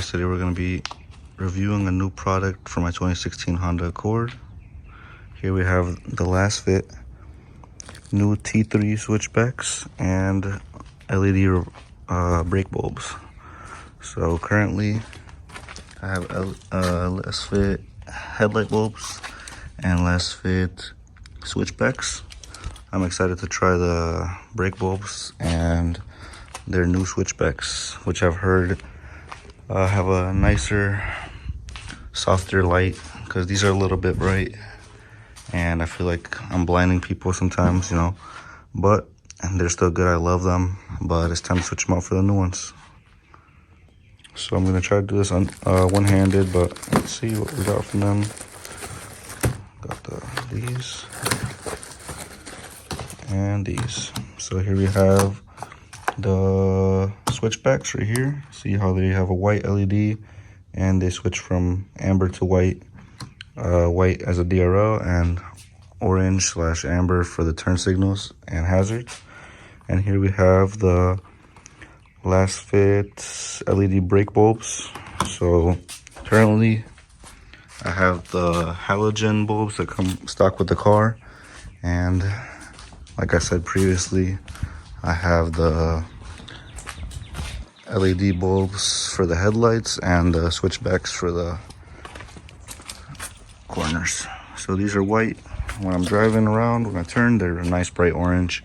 today we're going to be reviewing a new product for my 2016 Honda Accord. Here we have the Lasfit new T3 switchbacks and LED brake bulbs. So currently I have Lasfit headlight bulbs and Lasfit switchbacks. I'm excited to try the brake bulbs and their new switchbacks, which I've heard have a nicer, softer light, because these are a little bit bright and I feel like I'm blinding people sometimes, you know, but they're still good. I love them, but it's time to switch them out for the new ones. So I'm gonna try to do this on one-handed, but let's see what we got from them. Got these and these. So here we have the switchbacks right here. See how they have a white LED and they switch from amber to white. White as a DRL and orange/amber for the turn signals and hazards. And here we have the Lasfit LED brake bulbs. So currently I have the halogen bulbs that come stock with the car, and like I said previously, I have the LED bulbs for the headlights and the switchbacks for the corners. So these are white. When I'm driving around, when I turn, they're a nice bright orange.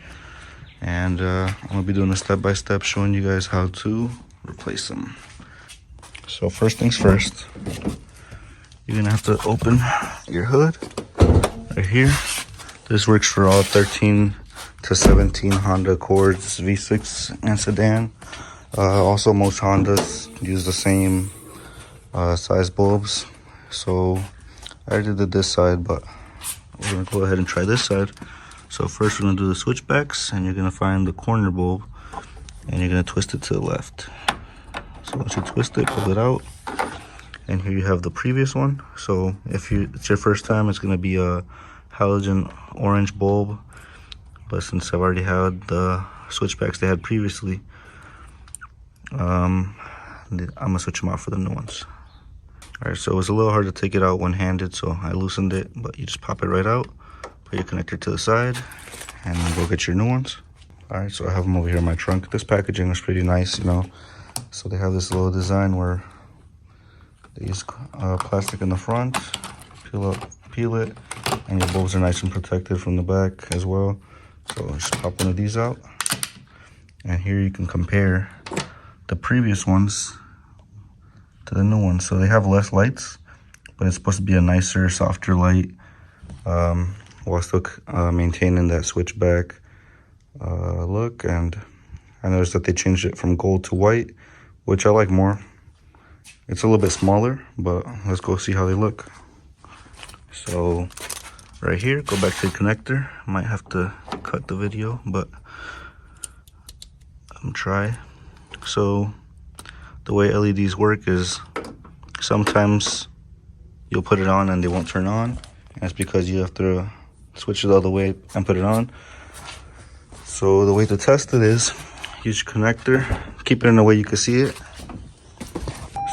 And I'm gonna be doing a step-by-step showing you guys how to replace them. So first things first, you're gonna have to open your hood right here. This works for all 13 to 17 Honda Accords V6 and sedan. Also, most Hondas use the same size bulbs. So I already did this side, but we're gonna go ahead and try this side. So first we're gonna do the switchbacks, and you're gonna find the corner bulb and you're gonna twist it to the left. So once you twist it, pull it out, and here you have the previous one. So if it's your first time, it's gonna be a halogen orange bulb, but since I've already had the switchbacks they had previously, I'm gonna switch them out for the new ones. All right, so it was a little hard to take it out one-handed, so I loosened it, but you just pop it right out, put your connector to the side, and then go get your new ones. All right, so I have them over here in my trunk. This packaging is pretty nice, you know. So they have this little design where they use plastic in the front, peel it, and your bulbs are nice and protected from the back as well. So just pop one of these out, and here you can compare the previous ones to the new ones. So they have less lights, but it's supposed to be a nicer, softer light, while still maintaining that switchback look. And I noticed that they changed it from gold to white, which I like more. It's a little bit smaller, but let's go see how they look. So right here, go back to the connector. Might have to cut the video, but try. So the way LEDs work is sometimes you'll put it on and they won't turn on. And it's because you have to switch it the other way and put it on. So the way to test it is use your connector, keep it in the way you can see it.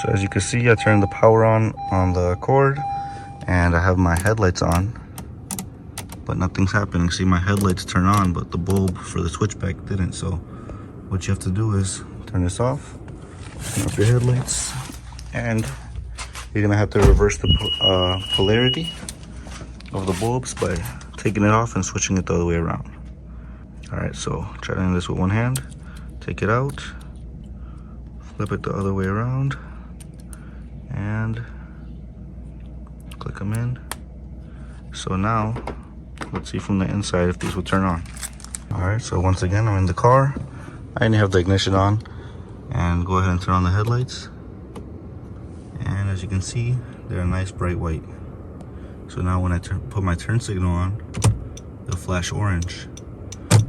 So as you can see, I turned the power on the Accord, and I have my headlights on, but nothing's happening. See, my headlights turn on, but the bulb for the switchback didn't. So what you have to do is turn this off, turn off your headlights, and you're gonna have to reverse the polarity of the bulbs by taking it off and switching it the other way around. All right, so try doing this with one hand. Take it out, flip it the other way around, and click them in. So now let's see from the inside if these will turn on. All right, so once again, I'm in the car. I didn't have the ignition on, and go ahead and turn on the headlights. And as you can see, they're a nice bright white. So now when I put my turn signal on, they'll flash orange.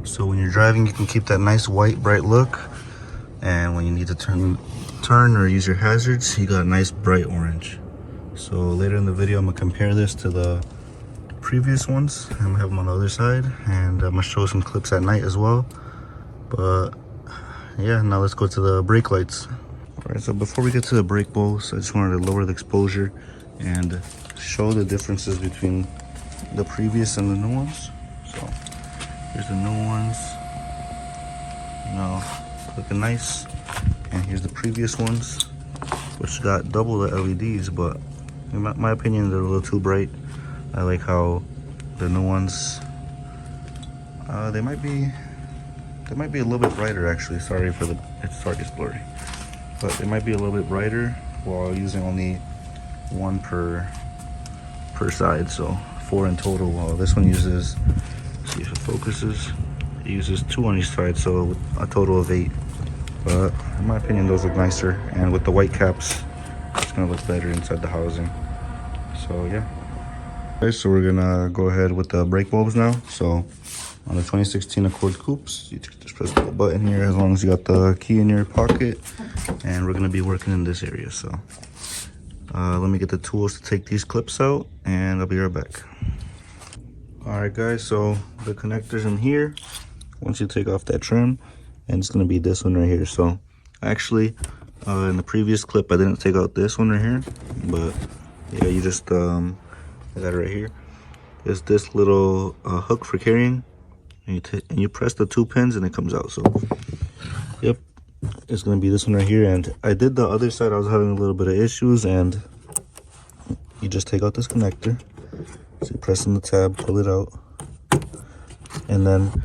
So when you're driving, you can keep that nice white bright look, and when you need to turn or use your hazards, you got a nice bright orange. So later in the video, I'm gonna compare this to the previous ones. I'm gonna have them on the other side, and I'm gonna show some clips at night as well. But yeah, now let's go to the brake lights. Alright, so before we get to the brake bulbs, I just wanted to lower the exposure and show the differences between the previous and the new ones. So here's the new ones, you know, looking nice. And here's the previous ones, which got double the LEDs, but in my opinion, they're a little too bright. I like how the new ones, they might be a little bit brighter actually. Sorry it's blurry. But it might be a little bit brighter while using only one per side, so 4 in total. While this one uses, let's see if it focuses, it uses 2 on each side, so a total of 8. But in my opinion, those look nicer, and with the white caps, it's gonna look better inside the housing. So yeah. Okay, so we're gonna go ahead with the brake bulbs now. So on the 2016 Accord Coupes, you just press the button here as long as you got the key in your pocket, and we're gonna be working in this area. So let me get the tools to take these clips out, and I'll be right back. All right guys, so the connectors in here, once you take off that trim, and it's gonna be this one right here. So actually in the previous clip I didn't take out this one right here, but yeah, you just I got it right here. It's this little hook for carrying, and you press the 2 pins and it comes out. So yep, it's gonna be this one right here. And I did the other side, I was having a little bit of issues, and you just take out this connector. So you press on the tab, pull it out, and then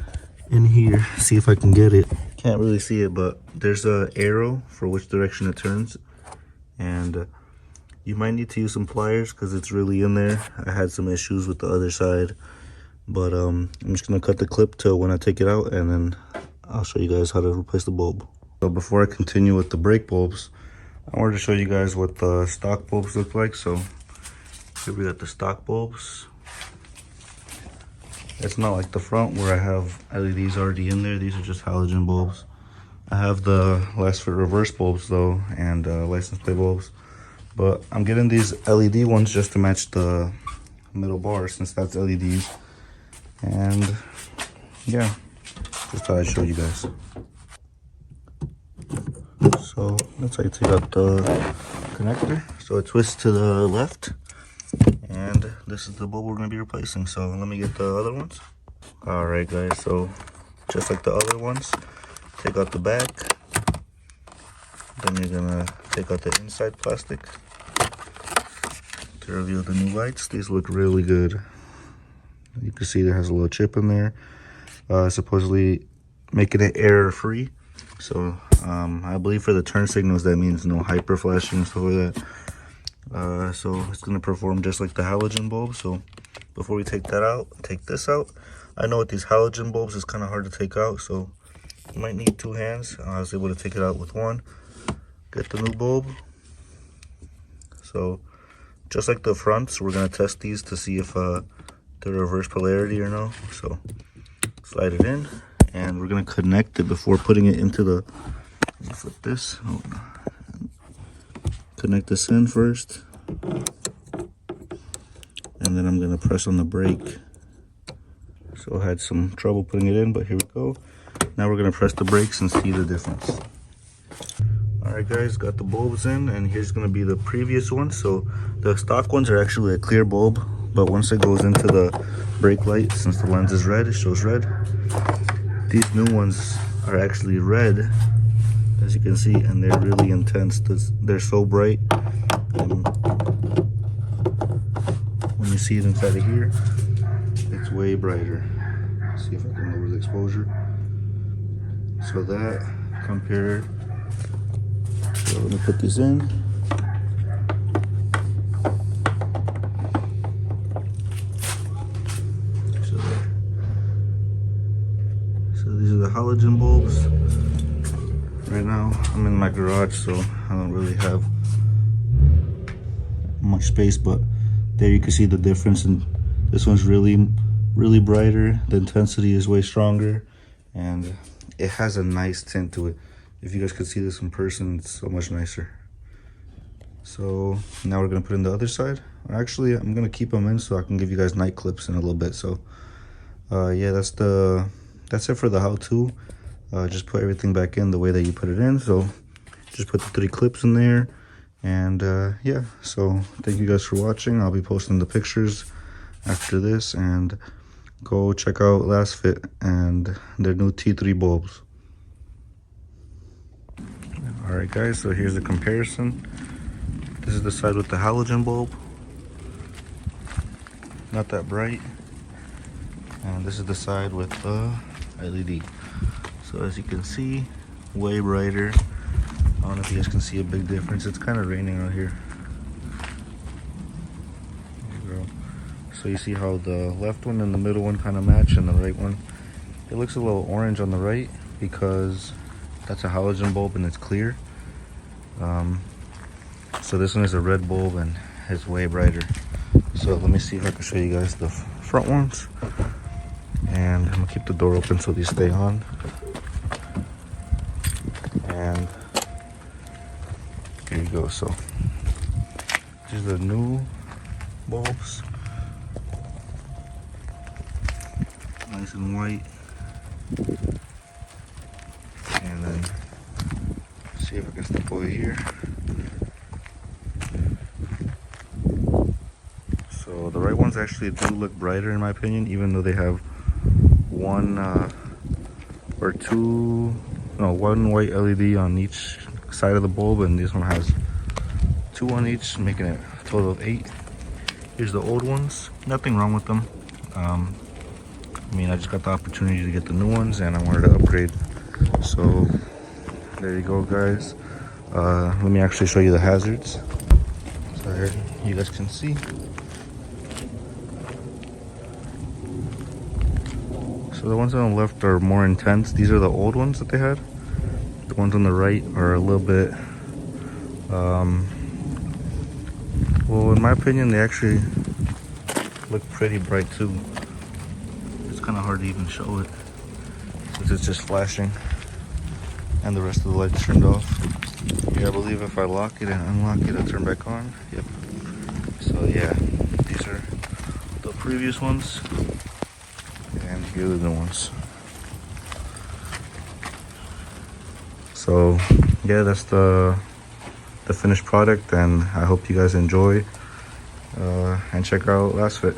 in here, see if I can get it. Can't really see it, but there's a arrow for which direction it turns, and you might need to use some pliers because it's really in there. I had some issues with the other side, but I'm just gonna cut the clip to when I take it out, and then I'll show you guys how to replace the bulb. So before I continue with the brake bulbs, I wanted to show you guys what the stock bulbs look like. So here we got the stock bulbs. It's not like the front where I have LEDs already in there. These are just halogen bulbs. I have the Lasfit reverse bulbs though, and license plate bulbs. But I'm getting these LED ones just to match the middle bar, since that's LEDs. And yeah, just thought I'd show you guys. So that's how you take out the connector. So it twists to the left, and this is the bulb we're going to be replacing. So let me get the other ones. All right guys, so just like the other ones, take out the back, then you're gonna take out the inside plastic to reveal the new lights. These look really good. You can see there has a little chip in there, supposedly making it error free. So I believe for the turn signals that means no hyper flashing and stuff like that. So it's gonna perform just like the halogen bulb. So before we take that out, take this out. I know with these halogen bulbs it's kind of hard to take out, so you might need 2 hands. I was able to take it out with one. Get the new bulb. So just like the fronts, we're gonna test these to see if the reverse polarity or no. So slide it in, and we're gonna connect it before putting it into the, flip this. Oh, connect this in first, and then I'm gonna press on the brake. So I had some trouble putting it in, but here we go. Now we're gonna press the brakes and see the difference. All right guys, got the bulbs in, and here's gonna be the previous one. So the stock ones are actually a clear bulb, but once it goes into the brake light, since the lens is red, it shows red. These new ones are actually red, as you can see, and they're really intense. They're so bright. When you see it inside of here, it's way brighter. Let's see if I can lower the exposure. So that compared, so let me put these in. So these are the halogen bulbs. Right now I'm in my garage, so I don't really have much space, but there you can see the difference. And this one's really brighter. The intensity is way stronger, and it has a nice tint to it. If you guys could see this in person, it's so much nicer. So now we're gonna put in the other side. Actually, I'm gonna keep them in so I can give you guys night clips in a little bit. So yeah, that's it for the how-to. Just put everything back in the way that you put it in. So just put the 3 clips in there. And yeah, so thank you guys for watching. I'll be posting the pictures after this, and go check out Lasfit and their new T3 bulbs. Alright guys, so here's a comparison. This is the side with the halogen bulb, not that bright, and this is the side with the LED. So as you can see, way brighter. I don't know if you guys can see a big difference. It's kind of raining out here. There you go. So you see how the left one and the middle one kind of match, and the right one, it looks a little orange on the right because that's a halogen bulb and it's clear. So this one is a red bulb and it's way brighter. So let me see if I can show you guys the front ones. And I'm gonna keep the door open so these stay on. And here you go. So these are the new bulbs, nice and white. And then see if I can step over here. So the right ones actually do look brighter in my opinion, even though they have one white LED on each side of the bulb, and this one has 2 on each, making it a total of 8. Here's the old ones. Nothing wrong with them. I mean, I just got the opportunity to get the new ones and I wanted to upgrade. So there you go guys. Let me actually show you the hazards. So here you guys can see. So the ones on the left are more intense. These are the old ones that they had. The ones on the right are a little bit, well, in my opinion, they actually look pretty bright too. It's kind of hard to even show it since it's just flashing and the rest of the lights turned off. Yeah, I believe if I lock it and unlock it, it'll turn back on. Yep. So yeah, these are the previous ones. And here are the new ones. So yeah, that's the finished product, and I hope you guys enjoy and check out Lasfit.